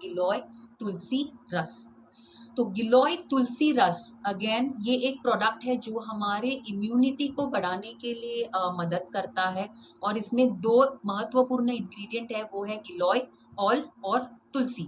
गिलोय तुलसी रस। तो गिलोय तुलसी रस अगेन ये एक प्रोडक्ट है जो हमारे इम्यूनिटी को बढ़ाने के लिए मदद करता है, और इसमें दो महत्वपूर्ण इंग्रेडिएंट है, वो है गिलोय और तुलसी।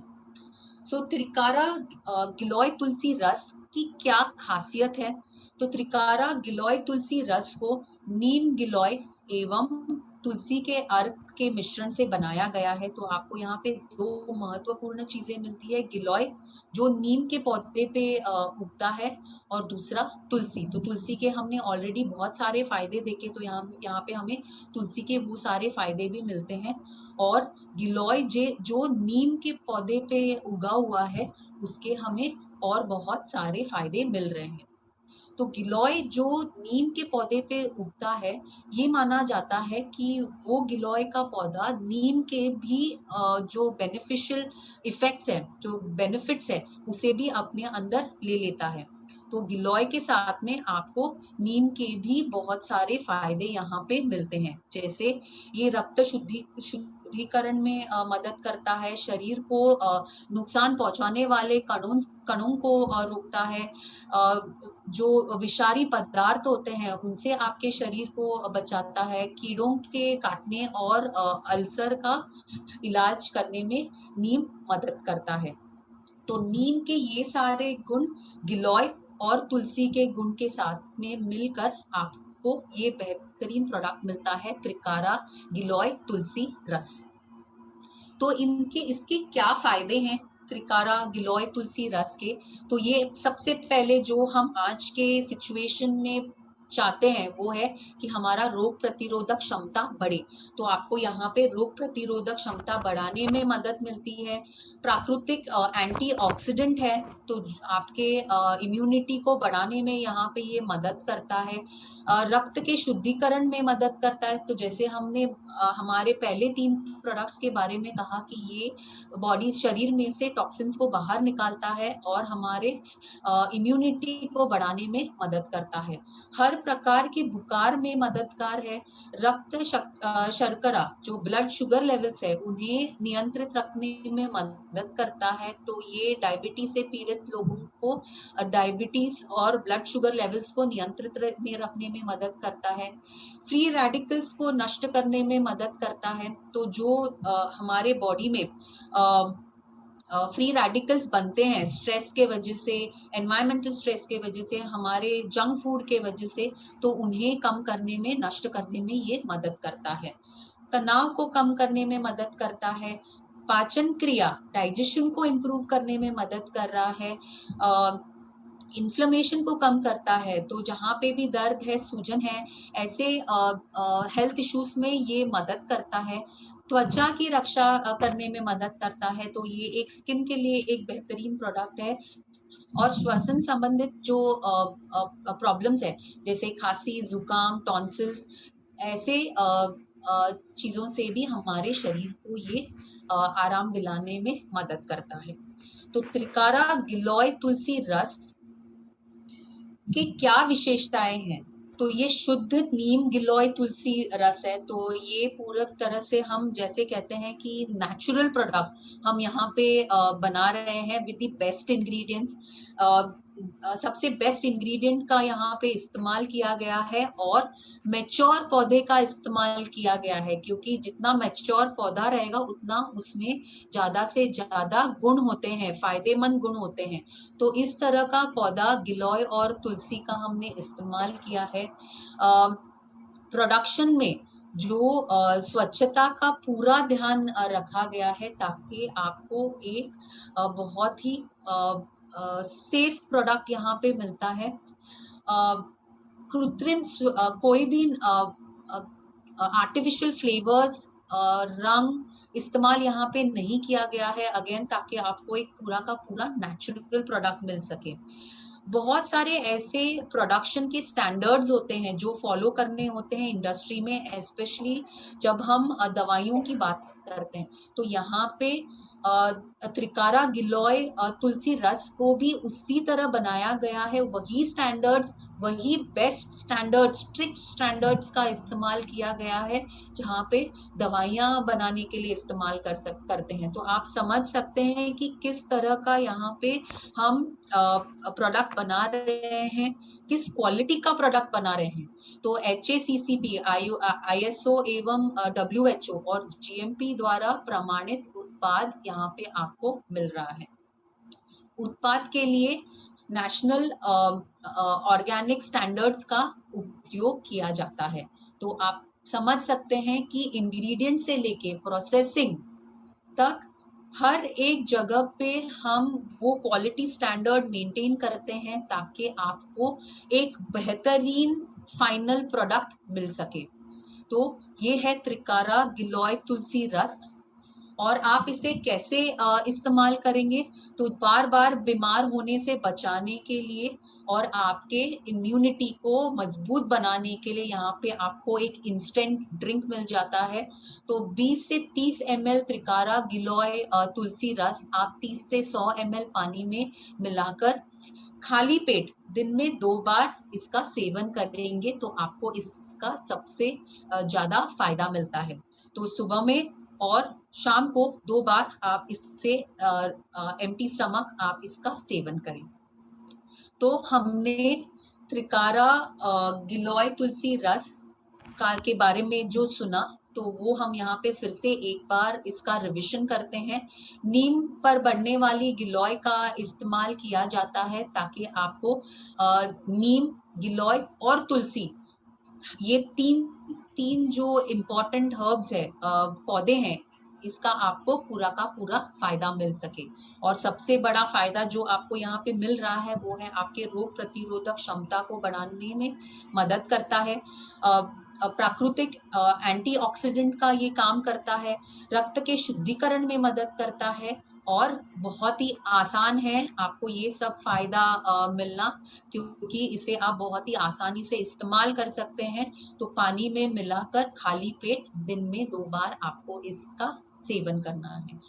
सो त्रिकारा गिलोय तुलसी रस की क्या खासियत है? तो त्रिकारा गिलोय तुलसी रस को नीम गिलोय एवं तुलसी के अर्क के मिश्रण से बनाया गया है। तो आपको यहाँ पे दो महत्वपूर्ण चीजें मिलती है, गिलोय जो नीम के पौधे पे उगता है, और दूसरा तुलसी। तो तुलसी के हमने ऑलरेडी बहुत सारे फायदे देखे, तो यहाँ पे हमें तुलसी के वो सारे फायदे भी मिलते हैं। और गिलोय जो नीम के पौधे पे उगा हुआ है, उसके हमें और बहुत सारे फायदे मिल रहे हैं। तो गिलोय जो नीम के पौधे पे उगता है, ये माना जाता है कि वो गिलोय का पौधा नीम के भी जो बेनिफिशियल इफेक्ट्स है, जो बेनिफिट्स है, उसे भी अपने अंदर ले लेता है। तो गिलोय के साथ में आपको नीम के भी बहुत सारे फायदे यहाँ पे मिलते हैं, जैसे ये रक्त शुद्धिकरण में मदद करता है, शरीर को नुकसान पहुंचाने वाले कणों को रोकता है, जो विषारी पदार्थ होते हैं उनसे आपके शरीर को बचाता है, कीड़ों के काटने और अल्सर का इलाज करने में नीम मदद करता है। तो नीम के ये सारे गुण गिलोय और तुलसी के गुण के साथ में मिलकर आपको ये बेहतरीन प्रोडक्ट मिलता है, त्रिकारा गिलोय तुलसी रस। तो इसके क्या फायदे हैं त्रिकारा गिलोय तुलसी रस के? तो ये सबसे पहले जो हम आज के सिचुएशन में चाहते हैं वो है कि हमारा रोग प्रतिरोधक क्षमता बढ़े। तो आपको यहाँ पे रोग प्रतिरोधक क्षमता बढ़ाने में मदद मिलती है। प्राकृतिक एंटीऑक्सीडेंट है, तो आपके इम्यूनिटी को बढ़ाने में यहाँ पे ये मदद करता है। रक्त के शुद्धिकरण में मदद करता है। तो जैसे हमने हमारे पहले 3 प्रोडक्ट्स के बारे में कहा कि ये बॉडी शरीर में से टॉक्सिन्स को बाहर निकालता है और हमारे इम्यूनिटी को बढ़ाने में मदद करता है। हर प्रकार के बुखार में मददगार है। रक्त शर्करा जो ब्लड शुगर लेवल्स है उन्हें नियंत्रित रखने में मदद करता है। तो ये डायबिटीज से पीड़ित लोगों को डायबिटीज और ब्लड शुगर लेवल्स को नियंत्रित में रखने में मदद करता है। फ्री रेडिकल्स को नष्ट करने में मदद करता है। तो जो हमारे बॉडी में फ्री रेडिकल्स बनते हैं स्ट्रेस के वजह से, एनवायरमेंटल स्ट्रेस के वजह से, हमारे जंक फूड के वजह से, तो उन्हें कम करने में, नष्ट करने में ये मदद करता है। तनाव को कम करने में मदद करता है। पाचन क्रिया, डाइजेशन को इम्प्रूव करने में मदद कर रहा है। इन्फ्लेमेशन को कम करता है। तो जहाँ पे भी दर्द है, सूजन है, ऐसे हेल्थ इश्यूज में ये मदद करता है। त्वचा की रक्षा करने में मदद करता है। तो ये एक स्किन के लिए एक बेहतरीन प्रोडक्ट है। और श्वसन संबंधित जो प्रॉब्लम्स है, जैसे खांसी, जुकाम, टॉन्सिल्स, ऐसे चीजों से भी हमारे शरीर को ये आराम दिलाने में मदद करता है। तो त्रिकारा गिलोय तुलसी रस की क्या विशेषताएं हैं? तो ये शुद्ध नीम गिलोय तुलसी रस है। तो ये पूरी तरह से हम जैसे कहते हैं कि नेचुरल प्रोडक्ट हम यहाँ पे बना रहे हैं विद द बेस्ट इंग्रेडिएंट्स। सबसे बेस्ट इंग्रेडिएंट का यहाँ पे इस्तेमाल किया गया है, और मैच्योर पौधे का इस्तेमाल किया गया है, क्योंकि जितना मैच्योर पौधा रहेगा उतना उसमें ज्यादा से ज्यादा गुण होते हैं, फायदेमंद गुण होते हैं। तो इस तरह का पौधा गिलोय और तुलसी का हमने इस्तेमाल किया है। प्रोडक्शन में जो स्वच्छता का पूरा ध्यान रखा गया है, ताकि आपको एक बहुत ही सेफ प्रोडक्ट यहाँ पे मिलता है। कृत्रिम कोई भी आर्टिफिशियल फ्लेवर्स, रंग इस्तेमाल यहाँ पे नहीं किया गया है, अगेन ताकि आपको एक पूरा का पूरा नेचुरल प्रोडक्ट मिल सके। बहुत सारे ऐसे प्रोडक्शन के स्टैंडर्ड्स होते हैं जो फॉलो करने होते हैं इंडस्ट्री में, स्पेशली जब हम दवाइयों की बात करते हैं। तो यहाँ पे त्रिकारा गिलोय तुलसी रस को भी उसी तरह बनाया गया है, वही स्टैंडर्ड्स, वही बेस्ट स्टैंडर्ड्स, स्ट्रिक्ट स्टैंडर्ड्स का इस्तेमाल किया गया है जहाँ पे दवाइयाँ बनाने के लिए इस्तेमाल करते हैं। तो आप समझ सकते हैं कि किस तरह का यहाँ पे हम प्रोडक्ट बना रहे हैं, किस क्वालिटी का प्रोडक्ट बना रहे हैं। तो HACCP, ISO एवं WHO और GMP द्वारा प्रमाणित उत्पाद यहाँ पे आपको मिल रहा है। उत्पाद के लिए नेशनल ऑर्गेनिक स्टैंडर्ड्स का उपयोग किया जाता है। तो आप समझ सकते हैं कि इंग्रेडिएंट से लेके प्रोसेसिंग तक हर एक जगह पे हम वो क्वालिटी स्टैंडर्ड मेंटेन करते हैं ताकि आपको एक बेहतरीन फाइनल प्रोडक्ट मिल सके। तो ये है त्रिकारा गिलोय तुलसी रस। और आप इसे कैसे इस्तेमाल करेंगे, तो बार बार बीमार होने से बचाने के लिए और आपके इम्यूनिटी को मजबूत बनाने के लिए यहाँ पे आपको एक इंस्टेंट ड्रिंक मिल जाता है। तो 20 से 30 ml त्रिकारा गिलोय तुलसी रस आप 30 से 100 ml पानी में मिलाकर खाली पेट दिन में 2 बार इसका सेवन करेंगे तो आपको इसका सबसे ज्यादा फायदा मिलता है। तो सुबह में और शाम को 2 बार आप इससे एम्प्टी स्टमक आप इसका सेवन करें। तो हमने त्रिकारा गिलोय तुलसी रस के बारे में जो सुना, तो वो हम यहाँ पे फिर से एक बार इसका रिवीजन करते हैं। नीम पर बढ़ने वाली गिलोय का इस्तेमाल किया जाता है ताकि आपको नीम, गिलोय और तुलसी, ये तीन जो इम्पोर्टेंट हर्ब्स है, पौधे हैं, इसका आपको पूरा का पूरा फायदा मिल सके। और सबसे बड़ा फायदा जो आपको यहाँ पे मिल रहा है वो है आपके रोग प्रतिरोधक क्षमता को बढ़ाने में मदद करता है। प्राकृतिक एंटीऑक्सीडेंट का ये काम करता है, रक्त के शुद्धिकरण में मदद करता है और बहुत ही आसान है आपको ये सब फायदा मिलना, क्योंकि इसे आप बहुत ही आसानी से इस्तेमाल कर सकते हैं। तो पानी में मिलाकर खाली पेट दिन में 2 बार आपको इसका सेवन करना है।